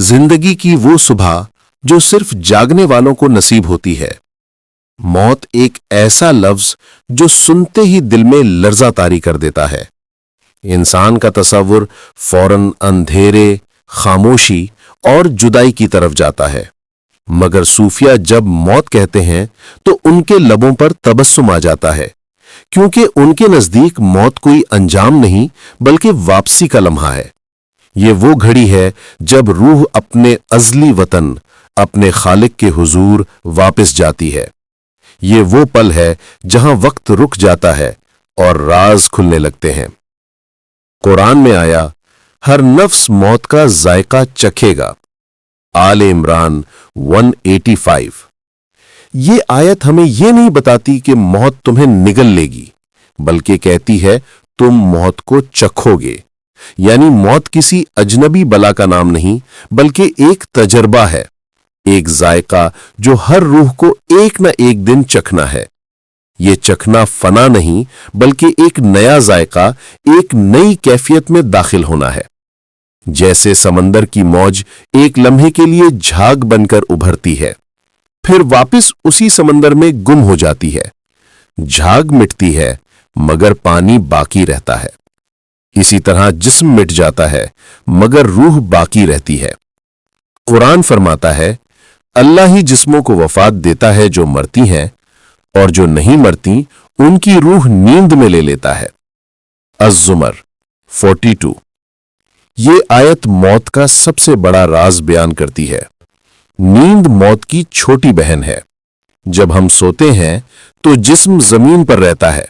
जिंदगी की वो सुबह जो सिर्फ जागने वालों को नसीब होती है। मौत एक ऐसा लफ्ज जो सुनते ही दिल में लर्जा तारी कर देता है। इंसान का तसव्वुर फौरन अंधेरे, खामोशी और जुदाई की तरफ जाता है, मगर सूफिया जब मौत कहते हैं तो उनके लबों पर तबस्सुम आ जाता है, क्योंकि उनके नजदीक मौत कोई अंजाम नहीं बल्कि वापसी का लम्हा है। ये वो घड़ी है जब रूह अपने अज़ली वतन, अपने खालिक के हुजूर वापस जाती है। ये वो पल है जहां वक्त रुक जाता है और राज खुलने लगते हैं। कुरान में आया, हर नफ्स मौत का जायका चखेगा। आले इमरान 185। ये आयत हमें यह नहीं बताती कि मौत तुम्हें निगल लेगी, बल्कि कहती है तुम मौत को चखोगे। यानी मौत किसी अजनबी बला का नाम नहीं, बल्कि एक तजर्बा है, एक जायका जो हर रूह को एक न एक दिन चखना है। ये चखना फना नहीं, बल्कि एक नया जायका, एक नई कैफियत में दाखिल होना है। जैसे समंदर की मौज एक लम्हे के लिए झाग बनकर उभरती है, फिर वापस उसी समंदर में गुम हो जाती है। झाग मिटती है, मगर पानी बाकी रहता है। इसी तरह जिस्म मिट जाता है, मगर रूह बाकी रहती है। कुरान फरमाता है, अल्लाह ही जिस्मों को वफात देता है जो मरती हैं, और जो नहीं मरती उनकी रूह नींद में ले लेता है। अज़्ज़ुमर 42। ये आयत मौत का सबसे बड़ा राज बयान करती है। नींद मौत की छोटी बहन है। जब हम सोते हैं तो जिस्म जमीन पर रहता है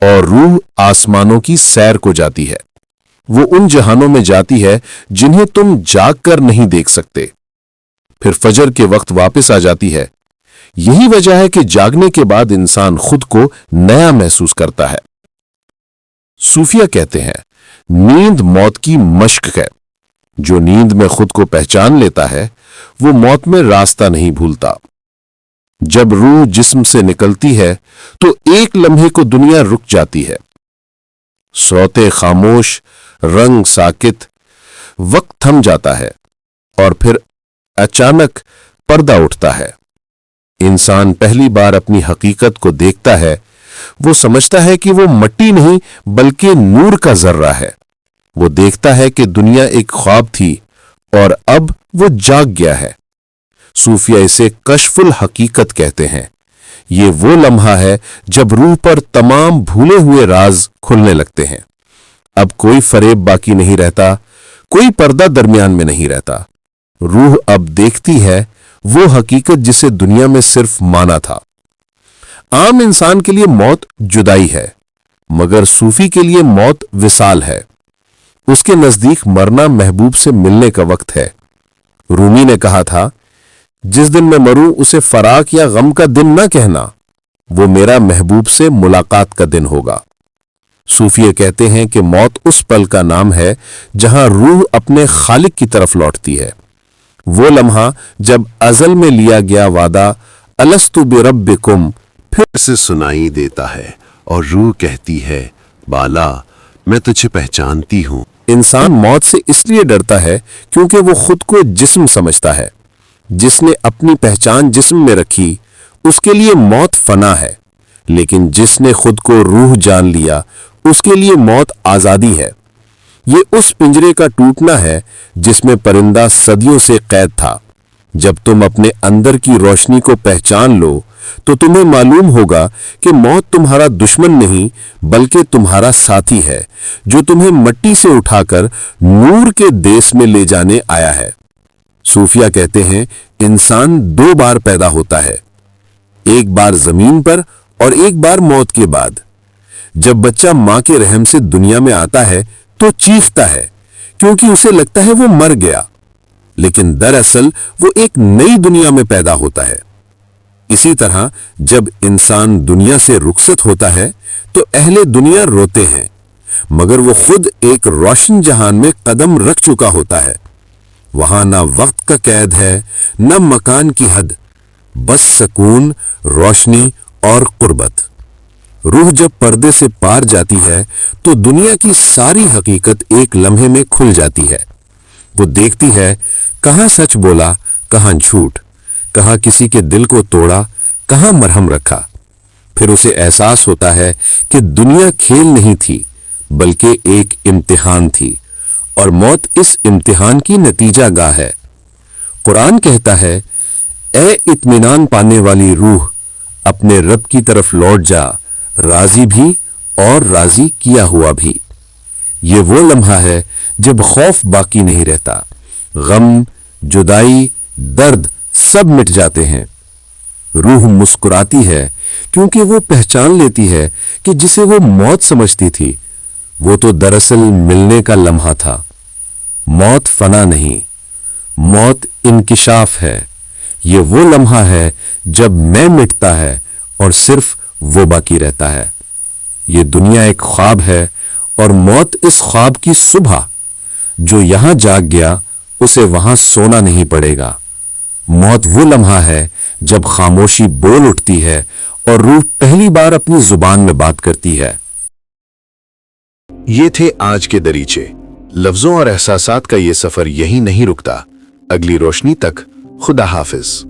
और रूह आसमानों की सैर को जाती है। वो उन जहानों में जाती है जिन्हें तुम जाग कर नहीं देख सकते। फिर फजर के वक्त वापस आ जाती है। यही वजह है कि जागने के बाद इंसान खुद को नया महसूस करता है। सूफिया कहते हैं, नींद मौत की मश्क है। जो नींद में खुद को पहचान लेता है, वो मौत में रास्ता नहीं भूलता। जब रूह जिस्म से निकलती है तो एक लम्हे को दुनिया रुक जाती है। सौते खामोश, रंग साकित, वक्त थम जाता है और फिर अचानक पर्दा उठता है। इंसान पहली बार अपनी हकीकत को देखता है। वो समझता है कि वो मट्टी नहीं बल्कि नूर का जर्रा है। वो देखता है कि दुनिया एक ख्वाब थी और अब वो जाग गया है। सूफिया इसे कश्फुल हकीकत कहते हैं। ये वो लम्हा है जब रूह पर तमाम भूले हुए राज खुलने लगते हैं। अब कोई फरेब बाकी नहीं रहता, कोई पर्दा दरमियान में नहीं रहता। रूह अब देखती है वो हकीकत जिसे दुनिया में सिर्फ माना था। आम इंसान के लिए मौत जुदाई है, मगर सूफी के लिए मौत विसाल है। उसके नजदीक मरना महबूब से मिलने का वक्त है। रूमी ने कहा था, जिस दिन मैं मरूं उसे फराक या गम का दिन न कहना, वो मेरा महबूब से मुलाकात का दिन होगा। सूफिया कहते हैं कि मौत उस पल का नाम है जहां रूह अपने खालिक की तरफ लौटती है। वो लम्हा जब अजल में लिया गया वादा अलस्तु बिरब्बिकुम फिर से सुनाई देता है और रूह कहती है, बाला मैं तुझे पहचानती हूं। इंसान मौत से इसलिए डरता है क्योंकि वो खुद को जिस्म समझता है। जिसने अपनी पहचान जिस्म में रखी, उसके लिए मौत फना है, लेकिन जिसने खुद को रूह जान लिया, उसके लिए मौत आजादी है। ये उस पिंजरे का टूटना है जिसमें परिंदा सदियों से कैद था। जब तुम अपने अंदर की रोशनी को पहचान लो तो तुम्हें मालूम होगा कि मौत तुम्हारा दुश्मन नहीं बल्कि तुम्हारा साथी है, जो तुम्हें मट्टी से उठाकर नूर के देश में ले जाने आया है। सूफिया कहते हैं, इंसान दो बार पैदा होता है, एक बार जमीन पर और एक बार मौत के बाद। जब बच्चा मां के रहम से दुनिया में आता है तो चीखता है क्योंकि उसे लगता है वो मर गया, लेकिन दरअसल वो एक नई दुनिया में पैदा होता है। इसी तरह जब इंसान दुनिया से रुखसत होता है तो अहले दुनिया रोते हैं, मगर वो खुद एक रोशन जहान में कदम रख चुका होता है। वहां ना वक्त का कैद है, न मकान की हद, बस सकून, रोशनी और कुर्बत। रूह जब पर्दे से पार जाती है तो दुनिया की सारी हकीकत एक लम्हे में खुल जाती है। वो देखती है कहां सच बोला, कहां झूठ, कहां किसी के दिल को तोड़ा, कहां मरहम रखा। फिर उसे एहसास होता है कि दुनिया खेल नहीं थी बल्कि एक इम्तिहान थी और मौत इस इम्तिहान की नतीजा गाह है। कुरान कहता है, ए इत्मीनान पाने वाली रूह, अपने रब की तरफ लौट जा, राजी भी और राजी किया हुआ भी। ये वो लम्हा है जब खौफ बाकी नहीं रहता, गम, जुदाई, दर्द सब मिट जाते हैं। रूह मुस्कुराती है क्योंकि वो पहचान लेती है कि जिसे वो मौत समझती थी वो तो दरअसल मिलने का लम्हा था। मौत फना नहीं, मौत इंकिशाफ है। ये वो लम्हा है जब मैं मिटता है और सिर्फ वो बाकी रहता है। ये दुनिया एक ख्वाब है और मौत इस ख्वाब की सुबह। जो यहां जाग गया उसे वहां सोना नहीं पड़ेगा। मौत वो लम्हा है जब खामोशी बोल उठती है और रूह पहली बार अपनी जुबान में बात करती है। ये थे आज के दरीचे। लफ्जों और एहसासात का ये सफर यहीं नहीं रुकता। अगली रोशनी तक खुदा हाफिज।